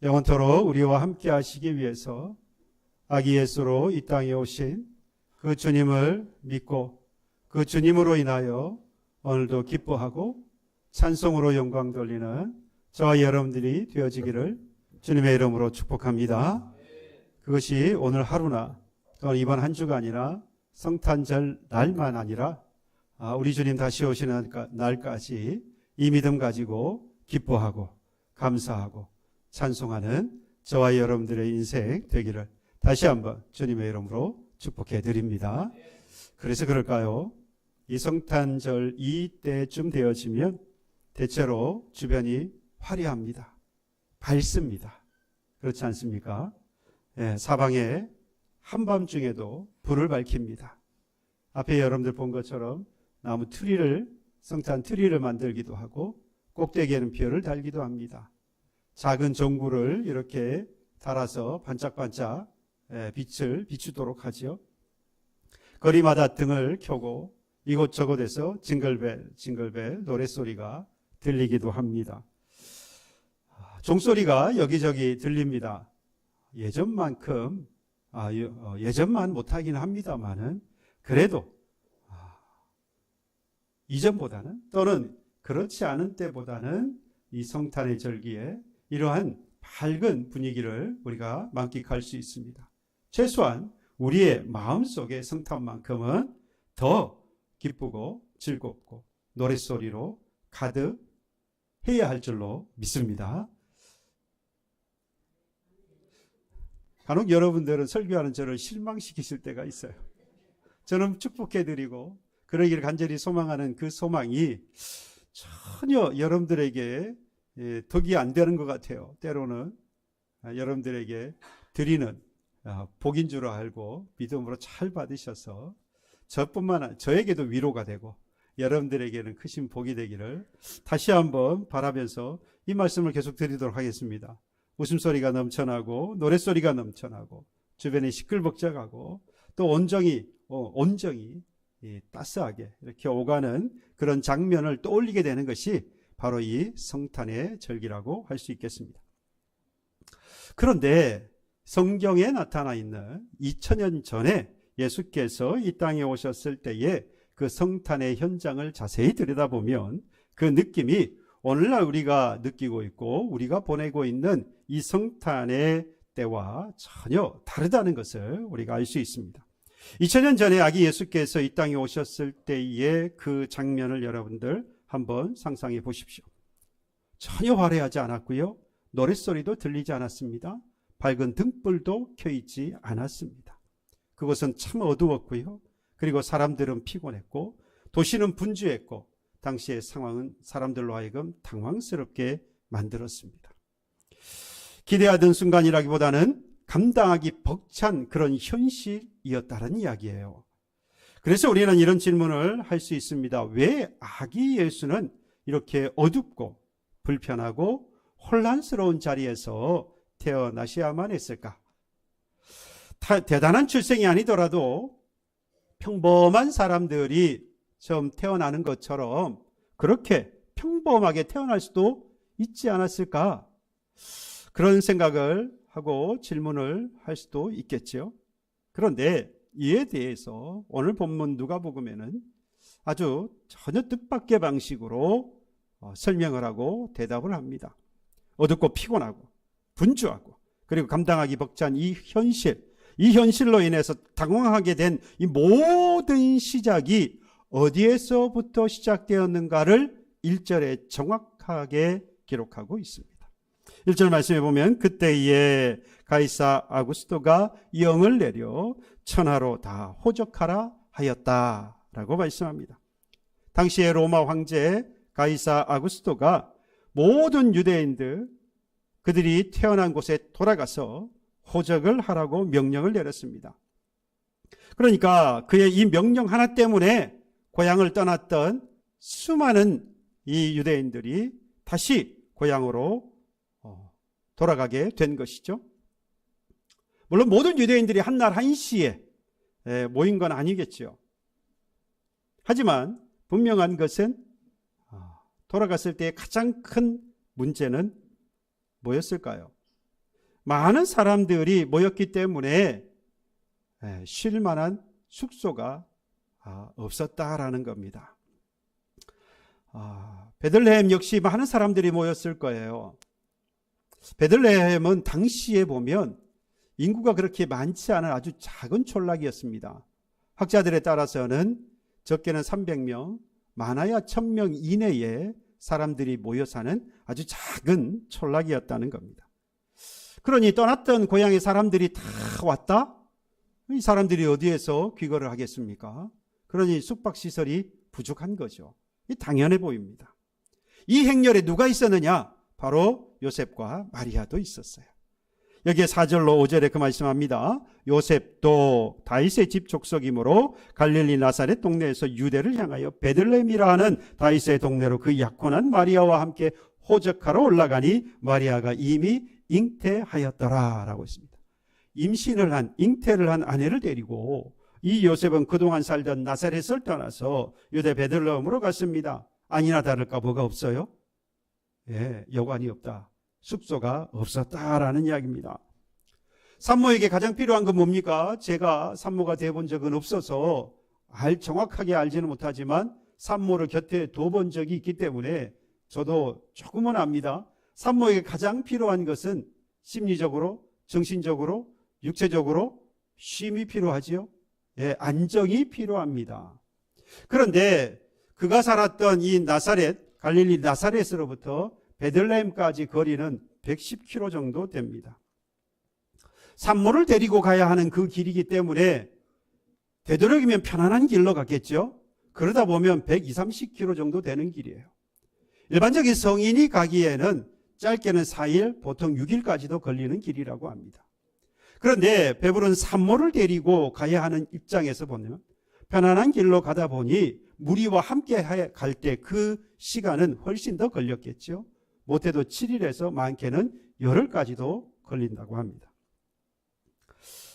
영원토록 우리와 함께 하시기 위해서 아기 예수로 이 땅에 오신 그 주님을 믿고 그 주님으로 인하여 오늘도 기뻐하고 찬송으로 영광 돌리는 저와 여러분들이 되어지기를 주님의 이름으로 축복합니다. 그것이 오늘 하루나 또는 이번 한 주가 아니라 성탄절 날만 아니라 우리 주님 다시 오시는 날까지 이 믿음 가지고 기뻐하고 감사하고 찬송하는 저와 여러분들의 인생 되기를 다시 한번 주님의 이름으로 축복해 드립니다. 그래서 그럴까요? 이 성탄절 이때쯤 되어지면 대체로 주변이 화려합니다. 밝습니다. 그렇지 않습니까? 사방에 한밤중에도 불을 밝힙니다. 앞에 여러분들 본 것처럼 나무 트리를, 성탄 트리를 만들기도 하고 꼭대기에는 별을 달기도 합니다. 작은 종구를 이렇게 달아서 반짝반짝 빛을 비추도록 하죠. 거리마다 등을 켜고 이곳저곳에서 징글벨 노랫소리가 들리기도 합니다. 종소리가 여기저기 들립니다. 예전만큼 예전만 못하긴 합니다만은 그래도 이전보다는 또는 그렇지 않은 때보다는 이 성탄의 절기에 이러한 밝은 분위기를 우리가 만끽할 수 있습니다. 최소한 우리의 마음속에 성탄만큼은 더 기쁘고 즐겁고 노랫소리로 가득해야 할 줄로 믿습니다. 간혹 여러분들은 설교하는 저를 실망시키실 때가 있어요. 저는 축복해드리고 그러기를 간절히 소망하는 그 소망이 전혀 여러분들에게 덕이 안 되는 것 같아요. 때로는 여러분들에게 드리는 복인 줄 알고 믿음으로 잘 받으셔서 저에게도 위로가 되고 여러분들에게는 크신 복이 되기를 다시 한번 바라면서 이 말씀을 계속 드리도록 하겠습니다. 웃음소리가 넘쳐나고 노랫소리가 넘쳐나고 주변에 시끌벅적하고 또 온정이 따스하게 이렇게 오가는 그런 장면을 떠올리게 되는 것이 바로 이 성탄의 절기라고 할 수 있겠습니다. 그런데 성경에 나타나 있는 2000년 전에 예수께서 이 땅에 오셨을 때의 그 성탄의 현장을 자세히 들여다보면 그 느낌이 오늘날 우리가 느끼고 있고 우리가 보내고 있는 이 성탄의 때와 전혀 다르다는 것을 우리가 알 수 있습니다. 2000년 전에 아기 예수께서 이 땅에 오셨을 때의 그 장면을 여러분들 한번 상상해 보십시오. 전혀 화려하지 않았고요. 노랫소리도 들리지 않았습니다. 밝은 등불도 켜있지 않았습니다. 그곳은 참 어두웠고요. 그리고 사람들은 피곤했고 도시는 분주했고 당시의 상황은 사람들로 하여금 당황스럽게 만들었습니다. 기대하던 순간이라기보다는 감당하기 벅찬 그런 현실이었다는 이야기예요. 그래서 우리는 이런 질문을 할 수 있습니다. 왜 아기 예수는 이렇게 어둡고 불편하고 혼란스러운 자리에서 태어나셔야만 했을까? 대단한 출생이 아니더라도 평범한 사람들이 처음 태어나는 것처럼 그렇게 평범하게 태어날 수도 있지 않았을까? 그런 생각을 하고 질문을 할 수도 있겠죠. 그런데 이에 대해서 오늘 본문 누가복음에는 아주 전혀 뜻밖의 방식으로 설명을 하고 대답을 합니다. 어둡고 피곤하고 분주하고 그리고 감당하기 벅찬 이 현실로 인해서 당황하게 된 이 모든 시작이 어디에서부터 시작되었는가를 1절에 정확하게 기록하고 있습니다. 1절 말씀해 보면 그때에 가이사 아구스토가 영을 내려 천하로 다 호적하라 하였다라고 말씀합니다. 당시의 로마 황제 가이사 아구스토가 모든 유대인들 그들이 태어난 곳에 돌아가서 호적을 하라고 명령을 내렸습니다. 그러니까 그의 이 명령 하나 때문에 고향을 떠났던 수많은 이 유대인들이 다시 고향으로 돌아가게 된 것이죠. 물론 모든 유대인들이 한날 한시에 모인 건 아니겠죠. 하지만 분명한 것은 돌아갔을 때 가장 큰 문제는 뭐였을까요? 많은 사람들이 모였기 때문에 쉴 만한 숙소가 없었다라는 겁니다. 베들레헴 역시 많은 사람들이 모였을 거예요. 베들레헴은 당시에 보면 인구가 그렇게 많지 않은 아주 작은 촌락이었습니다. 학자들에 따라서는 적게는 300명, 많아야 1000명 이내에 사람들이 모여 사는 아주 작은 촌락이었다는 겁니다. 그러니 떠났던 고향의 사람들이 다 왔다? 이 사람들이 어디에서 귀거를 하겠습니까? 그러니 숙박시설이 부족한 거죠. 이 당연해 보입니다. 이 행렬에 누가 있었느냐? 바로 요셉과 마리아도 있었어요. 여기에 4절로 5절에 그 말씀합니다. 요셉도 다윗의 집 족속이므로 갈릴리 나사렛 동네에서 유대를 향하여 베들레헴이라 하는 다윗의 동네로 그 약혼한 마리아와 함께 호적하러 올라가니 마리아가 이미 잉태하였더라 라고 했습니다. 임신을 한, 잉태를 한 아내를 데리고 이 요셉은 그동안 살던 나사렛을 떠나서 유대 베들레헴으로 갔습니다. 아니나 다를까 뭐가 없어요? 여관이 없다. 숙소가 없었다라는 이야기입니다. 산모에게 가장 필요한 건 뭡니까? 제가 산모가 돼본 적은 없어서 정확하게 알지는 못하지만 산모를 곁에 둬본 적이 있기 때문에 저도 조금은 압니다. 산모에게 가장 필요한 것은 심리적으로, 정신적으로, 육체적으로 쉼이 필요하지요. 안정이 필요합니다. 그런데 그가 살았던 이 나사렛, 갈릴리 나사렛으로부터 베들레헴까지 거리는 110km 정도 됩니다. 산모를 데리고 가야 하는 그 길이기 때문에 되도록이면 편안한 길로 갔겠죠. 그러다 보면 120, 30km 정도 되는 길이에요. 일반적인 성인이 가기에는 짧게는 4일, 보통 6일까지도 걸리는 길이라고 합니다. 그런데 배부른 산모를 데리고 가야 하는 입장에서 보면 편안한 길로 가다 보니 무리와 함께 갈 때 그 시간은 훨씬 더 걸렸겠죠. 못해도 7일에서 많게는 열흘까지도 걸린다고 합니다.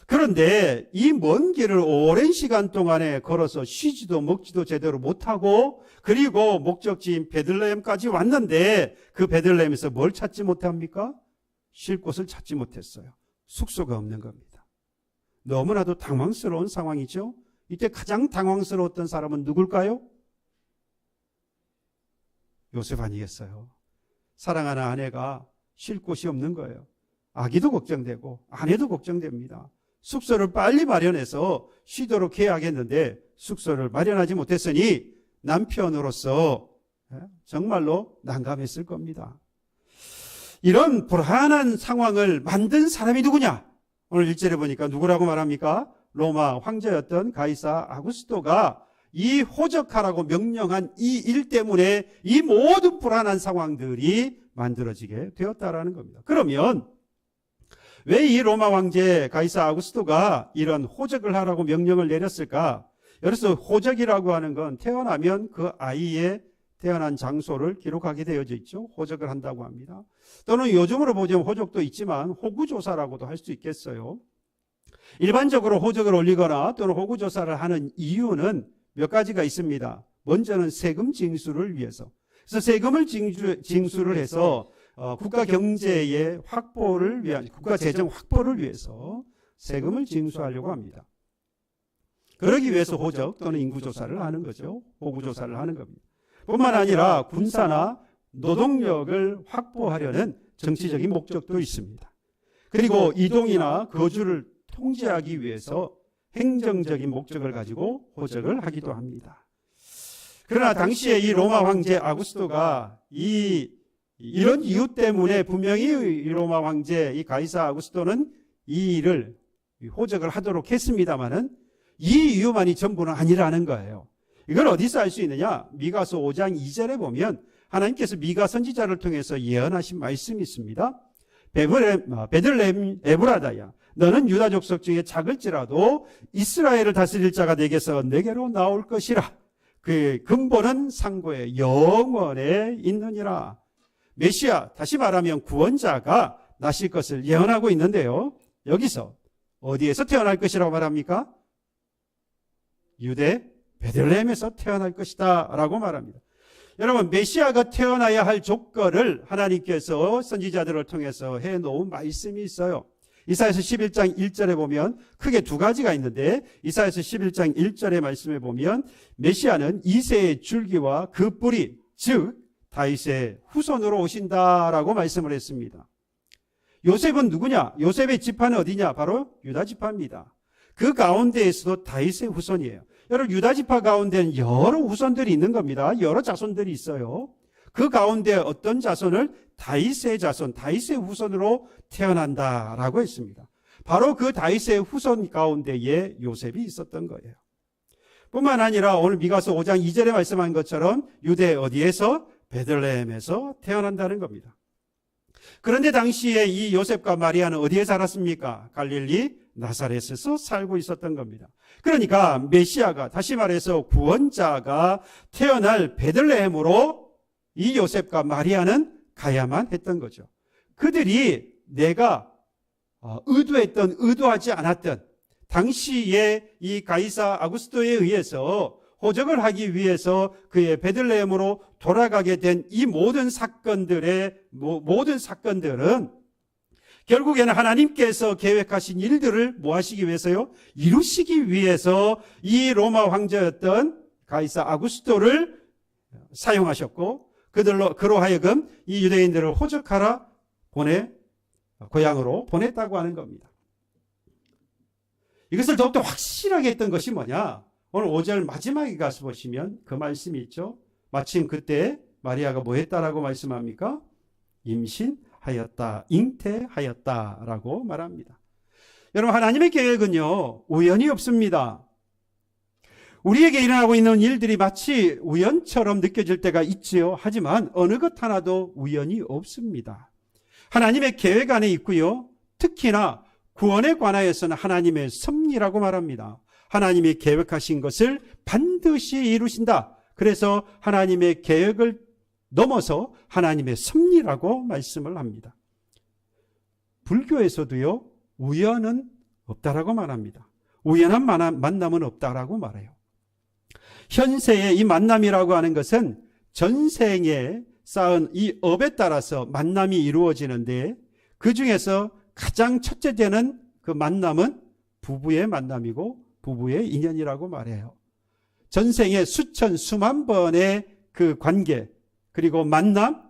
그런데 이 먼 길을 오랜 시간 동안에 걸어서 쉬지도 먹지도 제대로 못하고 그리고 목적지인 베들레헴까지 왔는데 그 베들레헴에서 뭘 찾지 못합니까? 쉴 곳을 찾지 못했어요. 숙소가 없는 겁니다. 너무나도 당황스러운 상황이죠. 이때 가장 당황스러웠던 사람은 누굴까요? 요셉 아니겠어요? 사랑하는 아내가 쉴 곳이 없는 거예요. 아기도 걱정되고 아내도 걱정됩니다. 숙소를 빨리 마련해서 쉬도록 해야겠는데 숙소를 마련하지 못했으니 남편으로서 정말로 난감했을 겁니다. 이런 불안한 상황을 만든 사람이 누구냐? 오늘 1절에 보니까 누구라고 말합니까? 로마 황제였던 가이사 아구스토가 이 호적하라고 명령한 이 일 때문에 이 모든 불안한 상황들이 만들어지게 되었다라는 겁니다. 그러면 왜 이 로마 황제 가이사 아구스토가 이런 호적을 하라고 명령을 내렸을까? 여기서 호적이라고 하는 건 태어나면 그 아이의 태어난 장소를 기록하게 되어져 있죠. 호적을 한다고 합니다. 또는 요즘으로 보자면 호적도 있지만 호구조사라고도 할 수 있겠어요. 일반적으로 호적을 올리거나 또는 호구조사를 하는 이유는 몇 가지가 있습니다. 먼저는 세금 징수를 위해서. 그래서 세금을 징수를 해서 국가 경제의 확보를 위한, 국가 재정 확보를 위해서 세금을 징수하려고 합니다. 그러기 위해서 호적 또는 인구조사를 하는 거죠. 호구조사를 하는 겁니다. 뿐만 아니라 군사나 노동력을 확보하려는 정치적인 목적도 있습니다. 그리고 이동이나 거주를 통제하기 위해서 행정적인 목적을 가지고 호적을 하기도 합니다. 그러나 당시에 이 로마 황제 아구스토가 이런 이유 때문에 분명히 이 로마 황제 이 가이사 아구스토는 이 일을 호적을 하도록 했습니다마는 이 이유만이 전부는 아니라는 거예요. 이걸 어디서 알 수 있느냐? 미가서 5장 2절에 보면 하나님께서 미가 선지자를 통해서 예언하신 말씀이 있습니다. 베들레헴 에브라다야, 너는 유다 족속 중에 작을지라도 이스라엘을 다스릴 자가 내게서 내게로 나올 것이라. 그 근본은 상고의 영원에 있느니라. 메시아, 다시 말하면 구원자가 나실 것을 예언하고 있는데요. 여기서 어디에서 태어날 것이라고 말합니까? 유대 베들레헴에서 태어날 것이다 라고 말합니다. 여러분, 메시아가 태어나야 할 조건을 하나님께서 선지자들을 통해서 해놓은 말씀이 있어요. 이사야서 11장 1절에 보면 크게 두 가지가 있는데, 이사야서 11장 1절의 말씀에 보면 메시아는 이새의 줄기와 그 뿌리, 즉 다윗의 후손으로 오신다라고 말씀을 했습니다. 요셉은 누구냐? 요셉의 지파는 어디냐? 바로 유다 지파입니다. 그 가운데에서도 다윗의 후손이에요. 여러분, 유다 지파 가운데는 여러 후손들이 있는 겁니다. 여러 자손들이 있어요. 그 가운데 어떤 자손을 다윗의 자손, 다윗의 후손으로 태어난다라고 했습니다. 바로 그 다윗의 후손 가운데에 요셉이 있었던 거예요. 뿐만 아니라 오늘 미가서 5장 2절에 말씀한 것처럼 유대 어디에서? 베들레헴에서 태어난다는 겁니다. 그런데 당시에 이 요셉과 마리아는 어디에 살았습니까? 갈릴리 나사렛에서 살고 있었던 겁니다. 그러니까 메시아가, 다시 말해서 구원자가 태어날 베들레헴으로 이 요셉과 마리아는 가야만 했던 거죠. 그들이 내가 의도했던, 의도하지 않았던 당시에 이 가이사 아구스토에 의해서 호적을 하기 위해서 그의 베들레헴으로 돌아가게 된 이 모든 사건들은 결국에는 하나님께서 계획하신 일들을 뭐 하시기 위해서요? 이루시기 위해서 이 로마 황제였던 가이사 아구스토를 사용하셨고, 그로 하여금 이 유대인들을 호적하라 고향으로 보냈다고 하는 겁니다. 이것을 더욱더 확실하게 했던 것이 뭐냐? 오늘 5절 마지막에 가서 보시면 그 말씀이 있죠. 마침 그때 마리아가 뭐 했다라고 말씀합니까? 임신하였다, 잉태하였다라고 말합니다. 여러분, 하나님의 계획은요, 우연이 없습니다. 우리에게 일어나고 있는 일들이 마치 우연처럼 느껴질 때가 있지요. 하지만 어느 것 하나도 우연이 없습니다. 하나님의 계획 안에 있고요. 특히나 구원에 관하여서는 하나님의 섭리라고 말합니다. 하나님이 계획하신 것을 반드시 이루신다. 그래서 하나님의 계획을 넘어서 하나님의 섭리라고 말씀을 합니다. 불교에서도요, 우연은 없다라고 말합니다. 우연한 만남은 없다라고 말해요. 현세의 이 만남이라고 하는 것은 전생에 쌓은 이 업에 따라서 만남이 이루어지는데, 그 중에서 가장 첫째 되는 그 만남은 부부의 만남이고 부부의 인연이라고 말해요. 전생에 수만 번의 그 관계, 그리고 만남,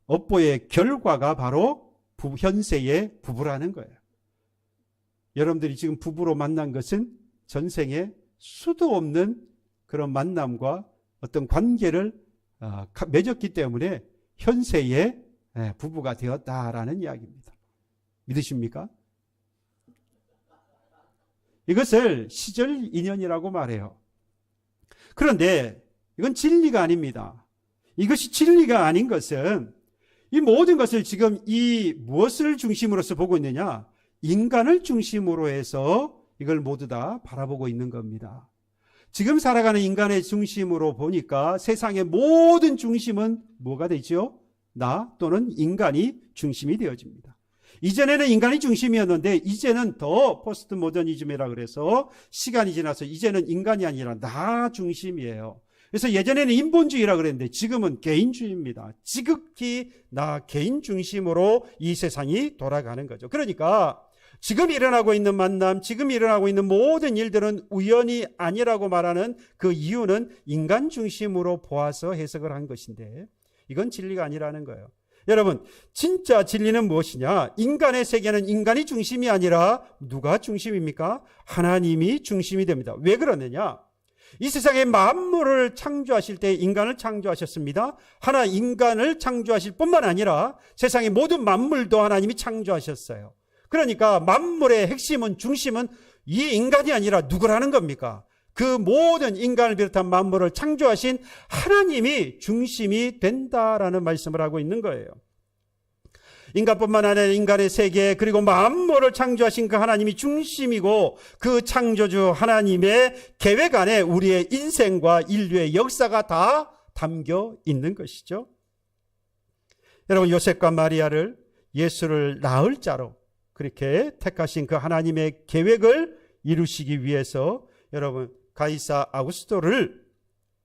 업보의 결과가 바로 현세의 부부라는 거예요. 여러분들이 지금 부부로 만난 것은 전생에 수도 없는 그런 만남과 어떤 관계를 맺었기 때문에 현세의 부부가 되었다라는 이야기입니다. 믿으십니까? 이것을 시절 인연이라고 말해요. 그런데 이건 진리가 아닙니다. 이것이 진리가 아닌 것은 이 모든 것을 지금 이 무엇을 중심으로서 보고 있느냐? 인간을 중심으로 해서 이걸 모두 다 바라보고 있는 겁니다. 지금 살아가는 인간의 중심으로 보니까 세상의 모든 중심은 뭐가 되죠? 나 또는 인간이 중심이 되어집니다. 이전에는 인간이 중심이었는데 이제는 더 포스트 모더니즘이라 그래서 시간이 지나서 이제는 인간이 아니라 나 중심이에요. 그래서 예전에는 인본주의라 그랬는데 지금은 개인주의입니다. 지극히 나 개인 중심으로 이 세상이 돌아가는 거죠. 그러니까 지금 일어나고 있는 만남, 지금 일어나고 있는 모든 일들은 우연이 아니라고 말하는 그 이유는 인간 중심으로 보아서 해석을 한 것인데 이건 진리가 아니라는 거예요. 여러분, 진짜 진리는 무엇이냐? 인간의 세계는 인간이 중심이 아니라 누가 중심입니까? 하나님이 중심이 됩니다. 왜 그러느냐? 이 세상의 만물을 창조하실 때 인간을 창조하셨습니다. 하나 인간을 창조하실 뿐만 아니라 세상의 모든 만물도 하나님이 창조하셨어요. 그러니까 만물의 핵심은, 중심은 이 인간이 아니라 누구라는 겁니까? 그 모든 인간을 비롯한 만물을 창조하신 하나님이 중심이 된다라는 말씀을 하고 있는 거예요. 인간뿐만 아니라 인간의 세계, 그리고 만물을 창조하신 그 하나님이 중심이고 그 창조주 하나님의 계획 안에 우리의 인생과 인류의 역사가 다 담겨 있는 것이죠. 여러분, 요셉과 마리아를 예수를 낳을 자로 그렇게 택하신 그 하나님의 계획을 이루시기 위해서 여러분 가이사 아구스토를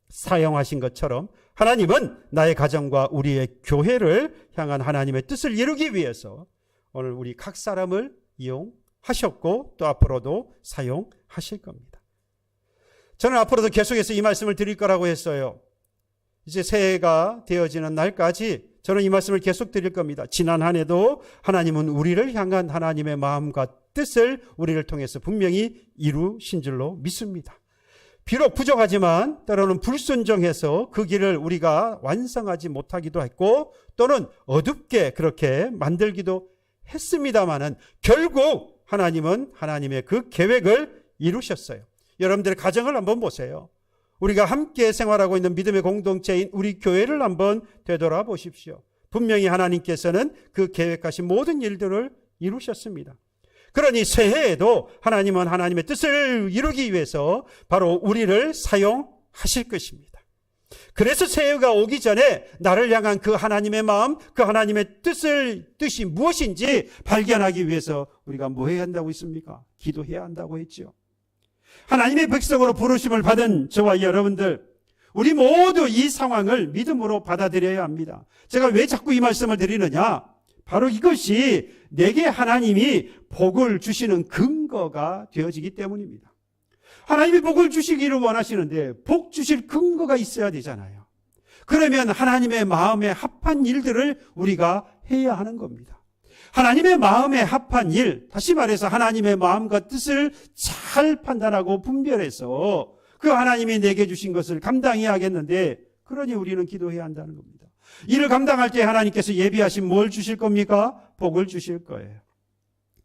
사용하신 것처럼 하나님은 나의 가정과 우리의 교회를 향한 하나님의 뜻을 이루기 위해서 오늘 우리 각 사람을 이용하셨고 또 앞으로도 사용하실 겁니다. 저는 앞으로도 계속해서 이 말씀을 드릴 거라고 했어요. 이제 새해가 되어지는 날까지 저는 이 말씀을 계속 드릴 겁니다. 지난 한 해도 하나님은 우리를 향한 하나님의 마음과 뜻을 우리를 통해서 분명히 이루신 줄로 믿습니다. 비록 부족하지만 때로는 불순종해서 그 길을 우리가 완성하지 못하기도 했고 또는 어둡게 그렇게 만들기도 했습니다마는 결국 하나님은 하나님의 그 계획을 이루셨어요. 여러분들의 가정을 한번 보세요. 우리가 함께 생활하고 있는 믿음의 공동체인 우리 교회를 한번 되돌아 보십시오. 분명히 하나님께서는 그 계획하신 모든 일들을 이루셨습니다. 그러니 새해에도 하나님은 하나님의 뜻을 이루기 위해서 바로 우리를 사용하실 것입니다. 그래서 새해가 오기 전에 나를 향한 그 하나님의 마음, 그 하나님의 뜻이 무엇인지 발견하기 위해서 우리가 뭐 해야 한다고 했습니까? 기도해야 한다고 했죠. 하나님의 백성으로 부르심을 받은 저와 여러분들, 우리 모두 이 상황을 믿음으로 받아들여야 합니다. 제가 왜 자꾸 이 말씀을 드리느냐? 바로 이것이 내게 하나님이 복을 주시는 근거가 되어지기 때문입니다. 하나님이 복을 주시기를 원하시는데 복 주실 근거가 있어야 되잖아요. 그러면 하나님의 마음에 합한 일들을 우리가 해야 하는 겁니다. 하나님의 마음에 합한 일, 다시 말해서 하나님의 마음과 뜻을 잘 판단하고 분별해서 그 하나님이 내게 주신 것을 감당해야 하겠는데, 그러니 우리는 기도해야 한다는 겁니다. 이를 감당할 때 하나님께서 예비하신 뭘 주실 겁니까? 복을 주실 거예요.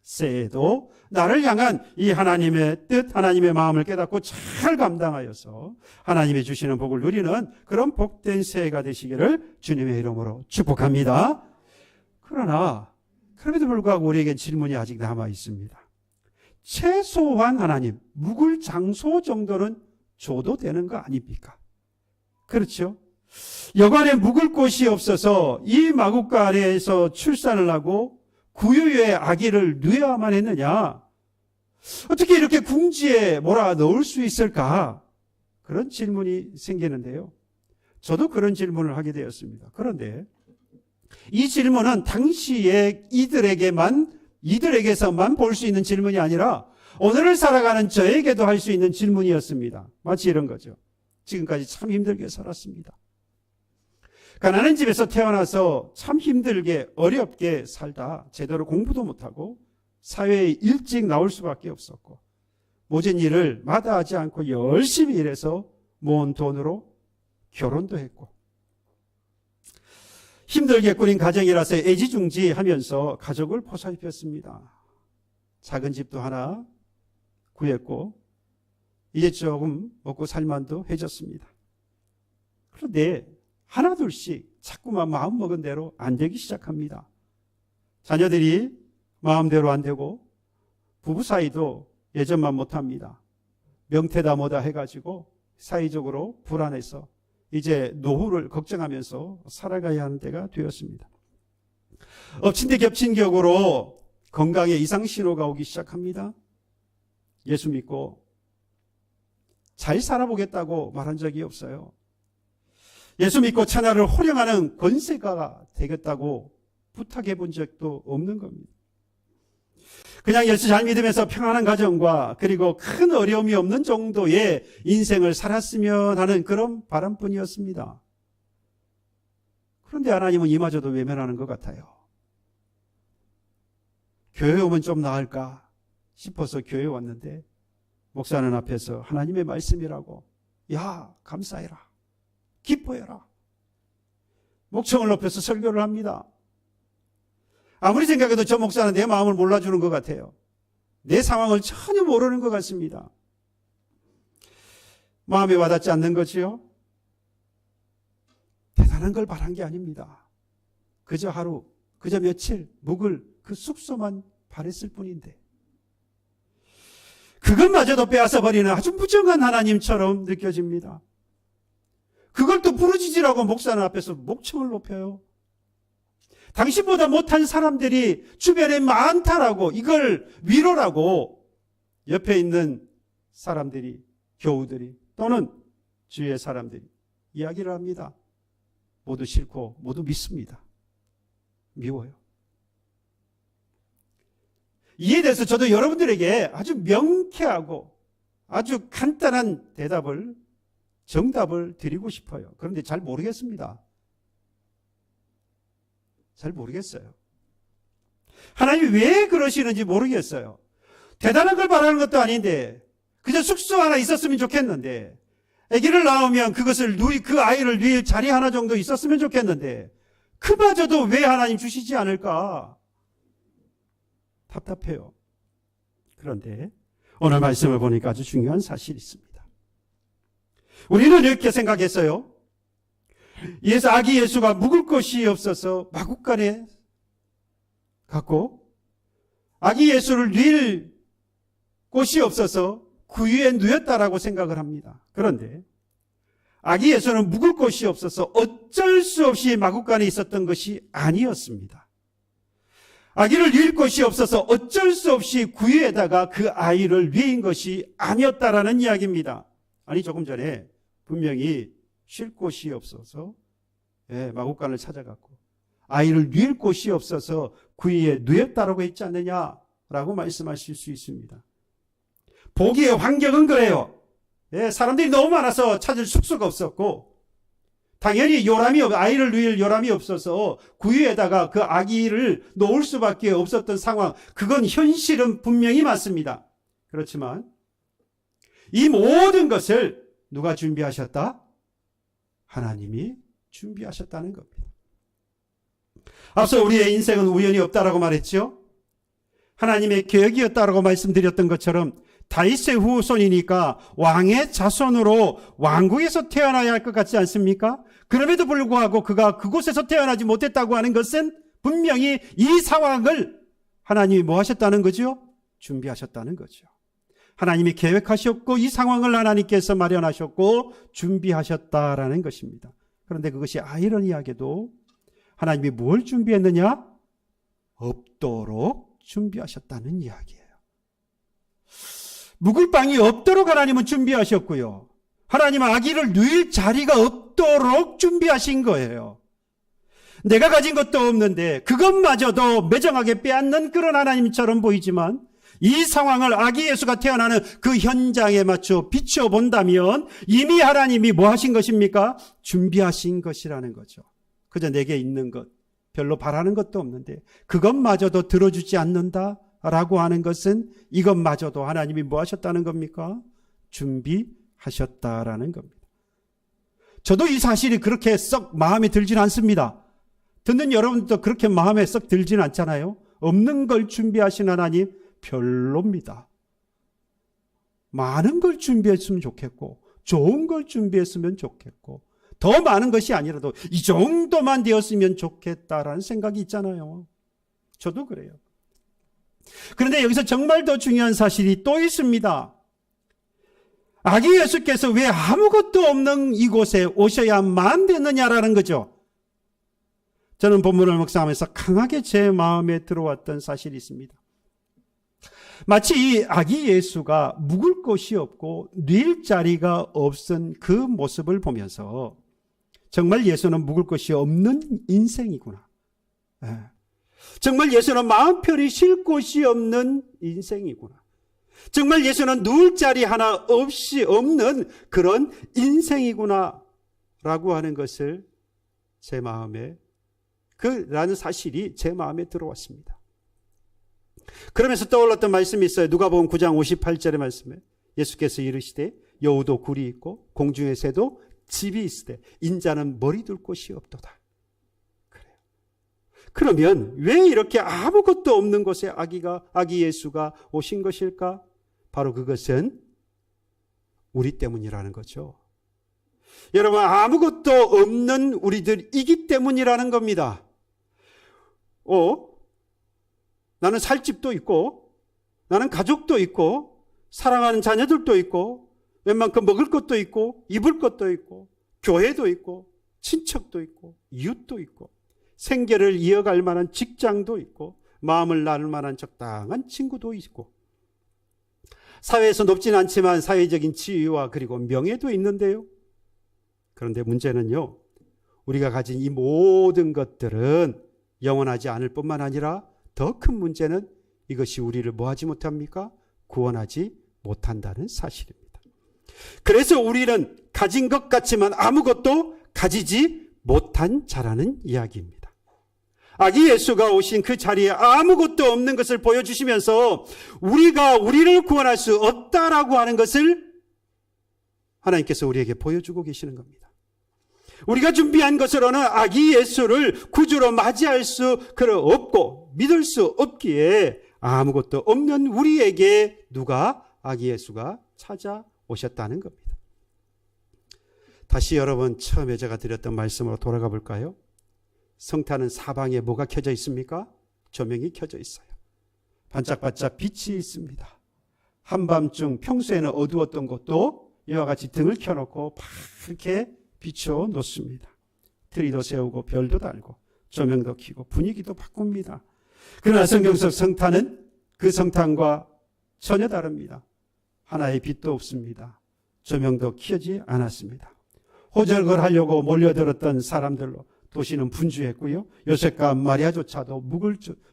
새해도 나를 향한 이 하나님의 뜻, 하나님의 마음을 깨닫고 잘 감당하여서 하나님이 주시는 복을 누리는 그런 복된 새해가 되시기를 주님의 이름으로 축복합니다. 그러나 그럼에도 불구하고 우리에겐 질문이 아직 남아 있습니다. 최소한 하나님, 묵을 장소 정도는 줘도 되는 거 아닙니까? 그렇죠? 여관에 묵을 곳이 없어서 이 마구간에서 출산을 하고 구유의 아기를 누여야만 했느냐? 어떻게 이렇게 궁지에 몰아 넣을 수 있을까? 그런 질문이 생기는데요. 저도 그런 질문을 하게 되었습니다. 그런데 이 질문은 당시에 이들에게서만 볼 수 있는 질문이 아니라 오늘을 살아가는 저에게도 할 수 있는 질문이었습니다. 마치 이런 거죠. 지금까지 참 힘들게 살았습니다. 가난한 집에서 태어나서 참 힘들게 어렵게 살다 제대로 공부도 못하고 사회에 일찍 나올 수밖에 없었고 모진 일을 마다하지 않고 열심히 일해서 모은 돈으로 결혼도 했고 힘들게 꾸린 가정이라서 애지중지하면서 가족을 보살폈습니다. 작은 집도 하나 구했고 이제 조금 먹고 살만도 해졌습니다. 그런데 하나둘씩 자꾸만 마음먹은 대로 안 되기 시작합니다. 자녀들이 마음대로 안 되고 부부 사이도 예전만 못합니다. 명태다 뭐다 해가지고 사회적으로 불안해서 이제 노후를 걱정하면서 살아가야 하는 때가 되었습니다. 엎친 데 겹친 격으로 건강에 이상 신호가 오기 시작합니다. 예수 믿고 잘 살아보겠다고 말한 적이 없어요. 예수 믿고 천하를 호령하는 권세가 되겠다고 부탁해 본 적도 없는 겁니다. 그냥 예수 잘 믿으면서 평안한 가정과 그리고 큰 어려움이 없는 정도의 인생을 살았으면 하는 그런 바람뿐이었습니다. 그런데 하나님은 이마저도 외면하는 것 같아요. 교회 오면 좀 나을까 싶어서 교회 왔는데 목사는 앞에서 하나님의 말씀이라고 야 감사해라 기뻐해라 목청을 높여서 설교를 합니다. 아무리 생각해도 저 목사는 내 마음을 몰라주는 것 같아요. 내 상황을 전혀 모르는 것 같습니다. 마음에 와닿지 않는 거지요? 대단한 걸 바란 게 아닙니다. 그저 하루, 그저 며칠 묵을 그 숙소만 바랬을 뿐인데 그것마저도 빼앗아버리는 아주 무정한 하나님처럼 느껴집니다. 그걸 또 부르짖으라고 목사는 앞에서 목청을 높여요. 당신보다 못한 사람들이 주변에 많다라고 이걸 위로라고 옆에 있는 사람들이 교우들이 또는 주위의 사람들이 이야기를 합니다. 모두 싫고 모두 믿습니다. 미워요. 이에 대해서 저도 여러분들에게 아주 명쾌하고 아주 간단한 정답을 드리고 싶어요. 그런데 잘 모르겠습니다. 잘 모르겠어요. 하나님이 왜 그러시는지 모르겠어요. 대단한 걸 바라는 것도 아닌데 그저 숙소 하나 있었으면 좋겠는데, 아기를 낳으면 그 아이를 누일 자리 하나 정도 있었으면 좋겠는데 그마저도 왜 하나님 주시지 않을까? 답답해요. 그런데 오늘 말씀을 보니까 아주 중요한 사실이 있습니다. 우리는 이렇게 생각했어요. 아기 예수가 묵을 곳이 없어서 마구간에 갔고, 아기 예수를 누일 곳이 없어서 구유에 누였다라고 생각을 합니다. 그런데 아기 예수는 묵을 곳이 없어서 어쩔 수 없이 마구간에 있었던 것이 아니었습니다. 아기를 누일 곳이 없어서 어쩔 수 없이 구유에다가 그 아이를 누인 것이 아니었다라는 이야기입니다. 아니, 조금 전에 분명히 쉴 곳이 없어서 마구간을 찾아갔고 아이를 누일 곳이 없어서 구유에 누였다라고 했지 않느냐라고 말씀하실 수 있습니다. 보기의 환경은 그래요. 사람들이 너무 많아서 찾을 숙소가 없었고, 당연히 아이를 누일 요람이 없어서 구유에다가 그 아기를 놓을 수밖에 없었던 상황, 그건 현실은 분명히 맞습니다. 그렇지만 이 모든 것을 누가 준비하셨다? 하나님이 준비하셨다는 겁니다. 앞서 우리의 인생은 우연이 없다라고 말했죠. 하나님의 계획이었다라고 말씀드렸던 것처럼 다윗의 후손이니까 왕의 자손으로 왕국에서 태어나야 할 것 같지 않습니까? 그럼에도 불구하고 그가 그곳에서 태어나지 못했다고 하는 것은 분명히 이 상황을 하나님이 뭐 하셨다는 거죠? 준비하셨다는 거죠. 하나님이 계획하셨고 이 상황을 하나님께서 마련하셨고 준비하셨다라는 것입니다. 그런데 그것이 아이러니하게도 하나님이 뭘 준비했느냐? 없도록 준비하셨다는 이야기예요. 묵을 방이 없도록 하나님은 준비하셨고요. 하나님은 아기를 누일 자리가 없도록 준비하신 거예요. 내가 가진 것도 없는데 그것마저도 매정하게 빼앗는 그런 하나님처럼 보이지만 이 상황을 아기 예수가 태어나는 그 현장에 맞춰 비춰본다면 이미 하나님이 뭐 하신 것입니까? 준비하신 것이라는 거죠. 그저 내게 있는 것, 별로 바라는 것도 없는데 그것마저도 들어주지 않는다라고 하는 것은 이것마저도 하나님이 뭐 하셨다는 겁니까? 준비하셨다라는 겁니다. 저도 이 사실이 그렇게 썩 마음에 들진 않습니다. 듣는 여러분도 그렇게 마음에 썩 들진 않잖아요. 없는 걸 준비하신 하나님 별로입니다. 많은 걸 준비했으면 좋겠고 좋은 걸 준비했으면 좋겠고 더 많은 것이 아니라도 이 정도만 되었으면 좋겠다라는 생각이 있잖아요. 저도 그래요. 그런데 여기서 정말 더 중요한 사실이 또 있습니다. 아기 예수께서 왜 아무것도 없는 이곳에 오셔야만 됐느냐라는 거죠. 저는 본문을 묵상하면서 강하게 제 마음에 들어왔던 사실이 있습니다. 마치 이 아기 예수가 묵을 곳이 없고 늘 자리가 없은 그 모습을 보면서 정말 예수는 묵을 곳이 없는 인생이구나. 정말 예수는 마음 편히 쉴 곳이 없는 인생이구나. 정말 예수는 누울 자리 하나 없이 없는 그런 인생이구나 라고 하는 것을 제 마음에 라는 사실이 제 마음에 들어왔습니다. 그러면서 떠올랐던 말씀이 있어요. 누가복음 9장 58절의 말씀에 예수께서 이르시되 여우도 굴이 있고 공중의 새도 집이 있으되 인자는 머리 둘 곳이 없도다. 그래요. 그러면 왜 이렇게 아무것도 없는 곳에 아기 예수가 오신 것일까? 바로 그것은 우리 때문이라는 거죠. 여러분, 아무것도 없는 우리들이기 때문이라는 겁니다. 나는 살 집도 있고 나는 가족도 있고 사랑하는 자녀들도 있고 웬만큼 먹을 것도 있고 입을 것도 있고 교회도 있고 친척도 있고 이웃도 있고 생계를 이어갈 만한 직장도 있고 마음을 나눌 만한 적당한 친구도 있고 사회에서 높진 않지만 사회적인 지위와 그리고 명예도 있는데요. 그런데 문제는요, 우리가 가진 이 모든 것들은 영원하지 않을 뿐만 아니라 더 큰 문제는 이것이 우리를 뭐하지 못합니까? 구원하지 못한다는 사실입니다. 그래서 우리는 가진 것 같지만 아무것도 가지지 못한 자라는 이야기입니다. 아기 예수가 오신 그 자리에 아무것도 없는 것을 보여주시면서 우리가 우리를 구원할 수 없다라고 하는 것을 하나님께서 우리에게 보여주고 계시는 겁니다. 우리가 준비한 것으로는 아기 예수를 구주로 맞이할 수 없고 믿을 수 없기에 아무것도 없는 우리에게 누가 아기 예수가 찾아오셨다는 겁니다. 다시 여러분 처음에 제가 드렸던 말씀으로 돌아가 볼까요? 성탄은 사방에 뭐가 켜져 있습니까? 조명이 켜져 있어요. 반짝반짝 빛이 있습니다. 한밤중 평소에는 어두웠던 곳도 이와 같이 등을 켜놓고 밝게 비춰 놓습니다. 트리도 세우고 별도 달고 조명도 켜고 분위기도 바꿉니다. 그러나 성경 속 성탄은 그 성탄과 전혀 다릅니다. 하나의 빛도 없습니다. 조명도 켜지 않았습니다. 호적을 하려고 몰려들었던 사람들로 도시는 분주했고요. 요셉과 마리아조차도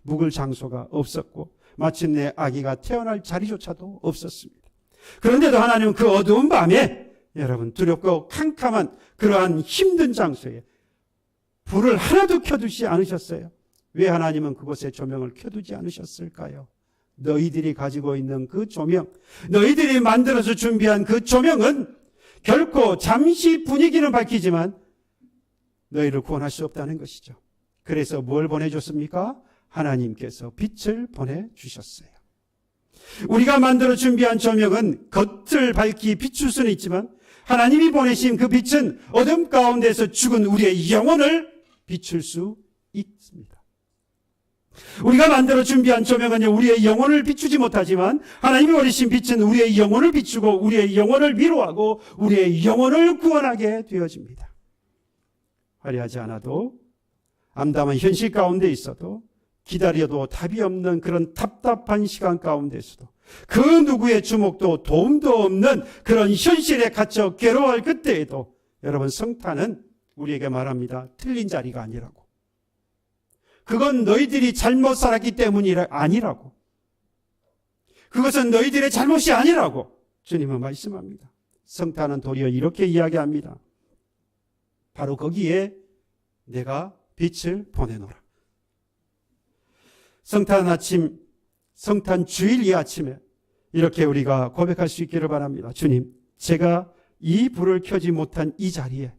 묵을 장소가 없었고 마침내 아기가 태어날 자리조차도 없었습니다. 그런데도 하나님은 그 어두운 밤에 여러분 두렵고 캄캄한 그러한 힘든 장소에 불을 하나도 켜두지 않으셨어요. 왜 하나님은 그곳에 조명을 켜두지 않으셨을까요? 너희들이 가지고 있는 그 조명, 너희들이 만들어서 준비한 그 조명은 결코 잠시 분위기는 밝히지만 너희를 구원할 수 없다는 것이죠. 그래서 뭘 보내줬습니까? 하나님께서 빛을 보내주셨어요. 우리가 만들어 준비한 조명은 겉을 밝히 비출 수는 있지만 하나님이 보내신 그 빛은 어둠 가운데서 죽은 우리의 영혼을 비출 수 있습니다. 우리가 만들어 준비한 조명은 우리의 영혼을 비추지 못하지만 하나님이 보내신 빛은 우리의 영혼을 비추고 우리의 영혼을 위로하고 우리의 영혼을 구원하게 되어집니다. 화려하지 않아도 암담한 현실 가운데 있어도 기다려도 답이 없는 그런 답답한 시간 가운데서도 그 누구의 주목도 도움도 없는 그런 현실에 갇혀 괴로워할 그때에도 여러분 성탄은 우리에게 말합니다. 틀린 자리가 아니라고. 그건 너희들이 잘못 살았기 때문이 아니라고. 그것은 너희들의 잘못이 아니라고 주님은 말씀합니다. 성탄은 도리어 이렇게 이야기합니다. 바로 거기에 내가 빛을 보내노라. 성탄 아침, 성탄 주일 이 아침에 이렇게 우리가 고백할 수 있기를 바랍니다. 주님, 제가 이 불을 켜지 못한 이 자리에,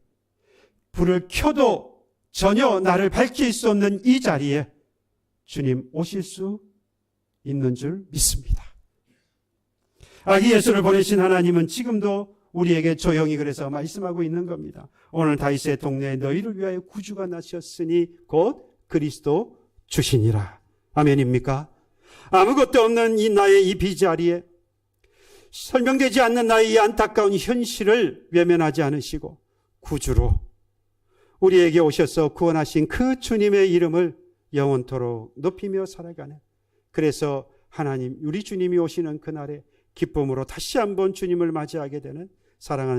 불을 켜도 전혀 나를 밝힐 수 없는 이 자리에 주님 오실 수 있는 줄 믿습니다. 아기 예수를 보내신 하나님은 지금도 우리에게 조용히 그래서 말씀하고 있는 겁니다. 오늘 다윗의 동네에 너희를 위하여 구주가 나셨으니 곧 그리스도 주시니라. 아멘입니까? 아무것도 없는 나의 이 비자리에 설명되지 않는 나의 이 안타까운 현실을 외면하지 않으시고 구주로 우리에게 오셔서 구원하신 그 주님의 이름을 영원토록 높이며 살아가는, 그래서 하나님 우리 주님이 오시는 그날에 기쁨으로 다시 한번 주님을 맞이하게 되는 사랑하는